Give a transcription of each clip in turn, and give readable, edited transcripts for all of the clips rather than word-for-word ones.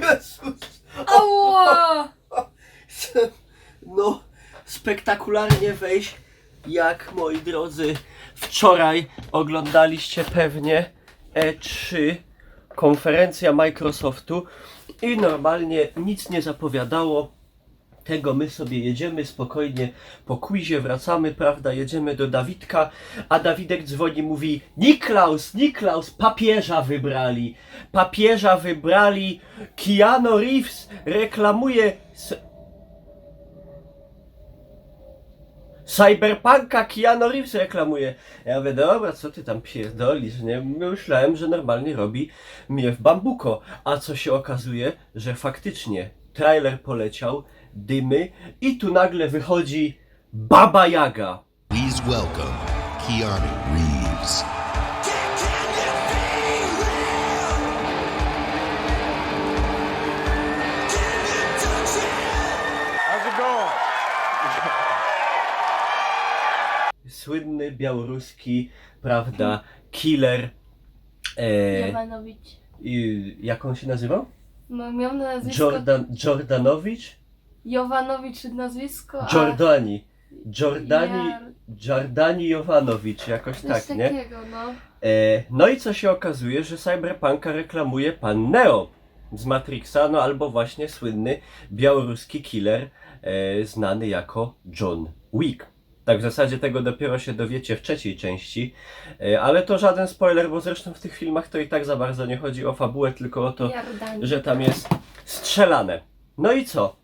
Jezus! Ała! No, spektakularnie wejść, jak moi drodzy, wczoraj oglądaliście pewnie E3, konferencja Microsoftu i normalnie nic nie zapowiadało tego. My sobie jedziemy spokojnie po quizie, wracamy, prawda, jedziemy do Dawidka, a Dawidek dzwoni, mówi: Niklaus, papieża wybrali, Keanu Reeves reklamuje Cyberpunka, Keanu Reeves reklamuje. Ja mówię, dobra, co ty tam pierdolisz, nie? Myślałem, że normalnie robi mnie w bambuko. A co się okazuje, że faktycznie trailer poleciał, dymy i tu nagle wychodzi Baba Jaga. Please welcome Keanu Reeves. How's it going? Słynny białoruski, prawda, killer. Jovanowicz. Jak on się nazywał? No, miał na nazwisko... Jordanowicz? Jovanowicz nazwisko, a... Jordani Jovanowicz, jakoś Coś tak, nie? takiego, no. No i co się okazuje, że Cyberpunka reklamuje pan Neo z Matrixa, no albo właśnie słynny białoruski killer, znany jako John Wick. Tak w zasadzie tego dopiero się dowiecie w trzeciej części, ale to żaden spoiler, bo zresztą w tych filmach to i tak za bardzo nie chodzi o fabułę, tylko o to, Jordanii. że tam jest strzelane. No i co?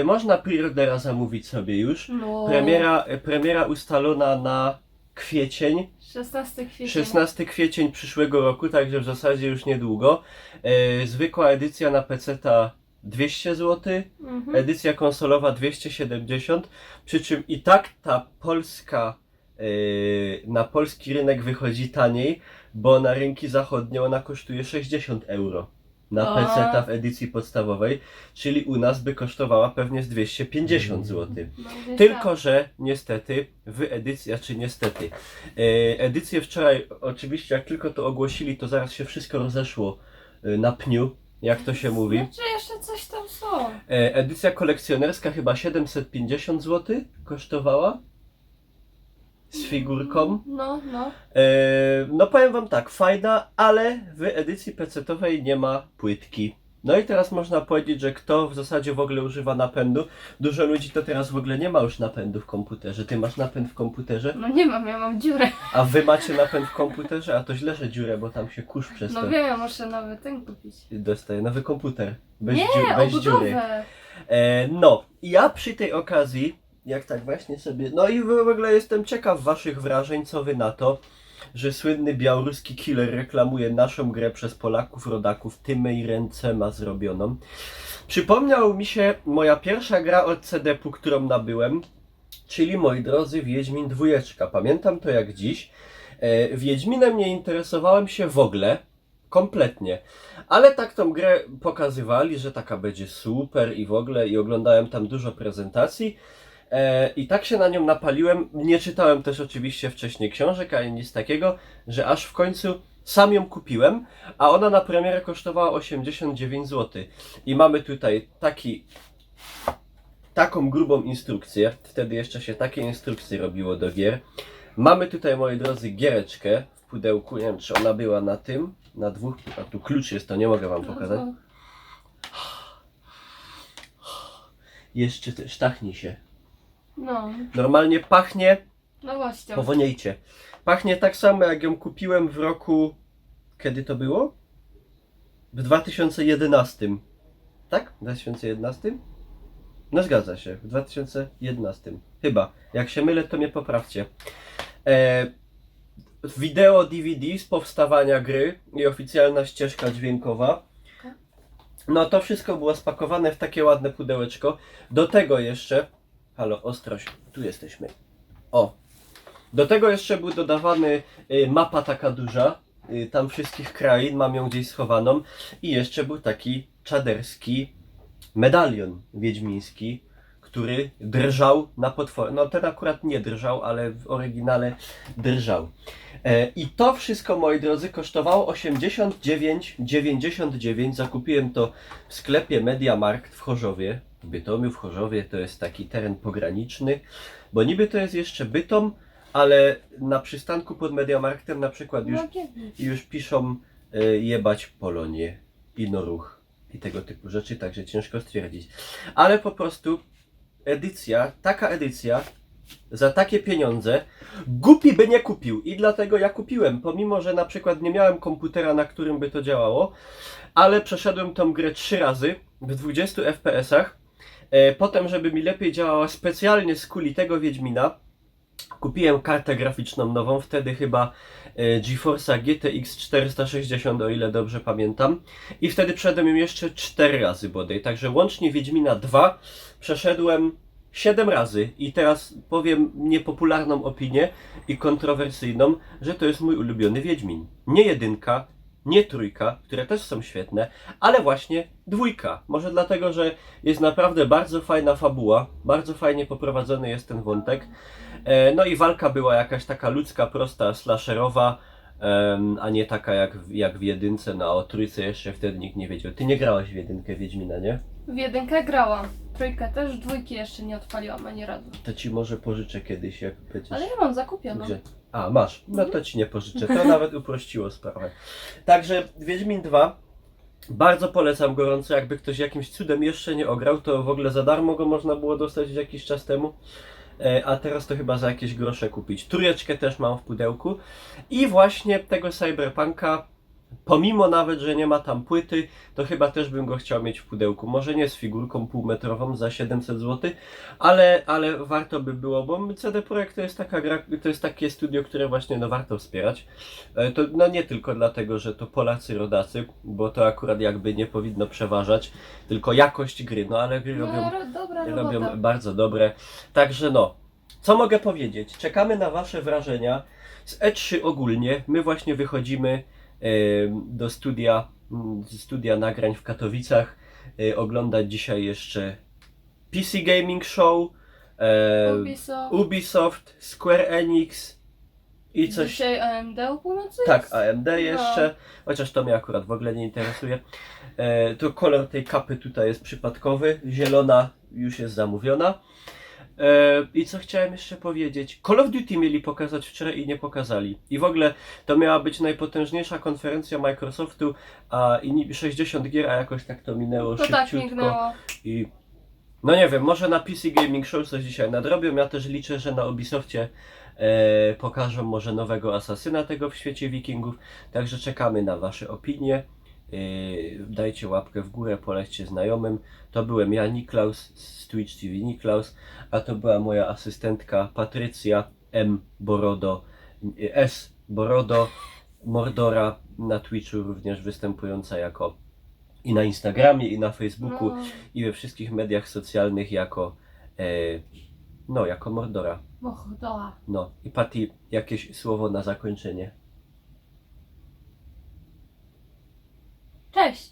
Można preordera zamówić sobie już. No. Premiera ustalona na kwiecień. 16 kwietnia. 16 kwiecień przyszłego roku, także w zasadzie już niedługo. Zwykła edycja na PC-ta 200 zł, edycja konsolowa 270, przy czym i tak ta polska na polski rynek wychodzi taniej, bo na rynki zachodnie ona kosztuje 60 euro na PC-ta w edycji podstawowej, czyli u nas by kosztowała pewnie z 250 zł. No, wiesz, Tylko że niestety w edycji, edycję wczoraj oczywiście jak tylko to ogłosili, to zaraz się wszystko rozeszło na pniu, jak to się mówi. Znaczy jeszcze coś tam są. Edycja kolekcjonerska chyba 750 zł kosztowała z figurką. No. No powiem wam tak, fajna, ale w edycji PC-towej nie ma płytki. No i teraz można powiedzieć, że kto w zasadzie w ogóle używa napędu, dużo ludzi to teraz w ogóle nie ma już napędu w komputerze. Ty masz napęd w komputerze? No nie mam, ja mam dziurę. A wy macie napęd w komputerze? A to źle, że dziurę, bo tam się kurz przez to No wiem, ja muszę nowy ten kupić. dostaje. Nowy komputer. Bez, Nie, bez dziury. obudowę. No, ja przy tej okazji, jak tak właśnie sobie... No i w ogóle jestem ciekaw waszych wrażeń, co wy na to, że słynny białoruski killer reklamuje naszą grę przez Polaków, rodaków, tymej ręce ma zrobioną. Przypomniał mi się moja pierwsza gra od CD-pu, którą nabyłem, czyli, moi drodzy, Wiedźmin 2. Pamiętam to jak dziś. Wiedźminem nie interesowałem się w ogóle, kompletnie. Ale tak tą grę pokazywali, że taka będzie super i w ogóle, i oglądałem tam dużo prezentacji. I tak się na nią napaliłem, nie czytałem też oczywiście wcześniej książek, ani nic takiego, że aż w końcu sam ją kupiłem, a ona na premierę kosztowała 89 zł. I mamy tutaj taką grubą instrukcję, wtedy jeszcze się takie instrukcje robiło do gier. Mamy tutaj, moi drodzy, giereczkę w pudełku, nie wiem czy ona była na tym, na dwóch, a tu klucz jest, to nie mogę wam pokazać. Jeszcze sztachnij się. No, Normalnie pachnie, nowością. powoniejcie. Pachnie tak samo jak ją kupiłem w roku, kiedy to było? W 2011. Tak? W 2011? No zgadza się, w 2011. Chyba. Jak się mylę, to mnie poprawcie. Wideo DVD z powstawania gry i oficjalna ścieżka dźwiękowa. No to wszystko było spakowane w takie ładne pudełeczko. Do tego jeszcze... Halo, ostrość, tu jesteśmy. O! Do tego jeszcze był dodawany mapa taka duża, tam wszystkich krain, mam ją gdzieś schowaną. I jeszcze był taki czaderski medalion wiedźmiński, który drżał na potwor. No ten akurat nie drżał, ale w oryginale drżał. I to wszystko, moi drodzy, kosztowało 89,99. Zakupiłem to w sklepie Mediamarkt w Chorzowie. W Bytomiu, w Chorzowie to jest taki teren pograniczny, bo niby to jest jeszcze Bytom, ale na przystanku pod Mediamarktem na przykład No biedny. już piszą jebać Polonię i Noruch i tego typu rzeczy, także ciężko stwierdzić. Ale po prostu taka edycja za takie pieniądze głupi by nie kupił i dlatego ja kupiłem, pomimo że na przykład nie miałem komputera, na którym by to działało, ale przeszedłem tą grę 3 razy w 20 FPS-ach. Potem, żeby mi lepiej działała, specjalnie z kuli tego Wiedźmina kupiłem kartę graficzną nową, wtedy chyba GeForce'a GTX 460, o ile dobrze pamiętam. I wtedy przeszedłem ją jeszcze 4 razy bodaj, także łącznie Wiedźmina 2 przeszedłem 7 razy i teraz powiem niepopularną opinię i kontrowersyjną, że to jest mój ulubiony Wiedźmin. Nie 1, nie 3, które też są świetne, ale właśnie 2. Może dlatego, że jest naprawdę bardzo fajna fabuła, bardzo fajnie poprowadzony jest ten wątek. No i walka była jakaś taka ludzka, prosta, slasherowa, a nie taka jak w 1, no a o 3 jeszcze wtedy nikt nie wiedział. Ty nie grałeś w 1 Wiedźmina, nie? W 1 grałam. 3 też, 2 jeszcze nie odpaliłam ani razu. To ci może pożyczę kiedyś, jak będziesz... Ale ja mam zakupioną. Gdzie? A, masz. No to ci nie pożyczę. To nawet uprościło sprawę. Także Wiedźmin 2 bardzo polecam gorąco. Jakby ktoś jakimś cudem jeszcze nie ograł, to w ogóle za darmo go można było dostać jakiś czas temu. A teraz to chyba za jakieś grosze kupić. 3 też mam w pudełku. I właśnie tego Cyberpunka, pomimo nawet, że nie ma tam płyty, to chyba też bym go chciał mieć w pudełku. Może nie z figurką półmetrową za 700 zł, ale warto by było, bo CD Projekt to jest taka gra, to jest takie studio, które właśnie no warto wspierać. To no nie tylko dlatego, że to Polacy rodacy, bo to akurat jakby nie powinno przeważać, tylko jakość gry, no ale gry robią Dobra robota. robią bardzo dobre. Także no, co mogę powiedzieć? Czekamy na Wasze wrażenia z E3 ogólnie. My właśnie wychodzimy do studia nagrań w Katowicach. Oglądać dzisiaj jeszcze PC Gaming Show, Ubisoft, Square Enix i coś... Dzisiaj AMD o północy Tak, jest? AMD jeszcze, chociaż to mnie akurat w ogóle nie interesuje. To kolor tej kapy tutaj jest przypadkowy, zielona już jest zamówiona. I co chciałem jeszcze powiedzieć? Call of Duty mieli pokazać wczoraj i nie pokazali. I w ogóle to miała być najpotężniejsza konferencja Microsoftu, i 60 gier, a jakoś tak to minęło To tak szybciutko. mignęło. I no nie wiem, może na PC Gaming Show coś dzisiaj nadrobią. Ja też liczę, że na Ubisoftie pokażą może nowego asasyna tego w świecie wikingów. Także czekamy na Wasze opinie. Dajcie łapkę w górę, polećcie znajomym. To byłem ja, Niklaus z Twitch TV Niklaus, a to była moja asystentka Patrycja M. Borodo, S. Borodo, Mordora, na Twitchu również występująca jako i na Instagramie, i na Facebooku, No, i we wszystkich mediach socjalnych jako jako Mordora. doła. No i Patty, jakieś słowo na zakończenie. Cześć!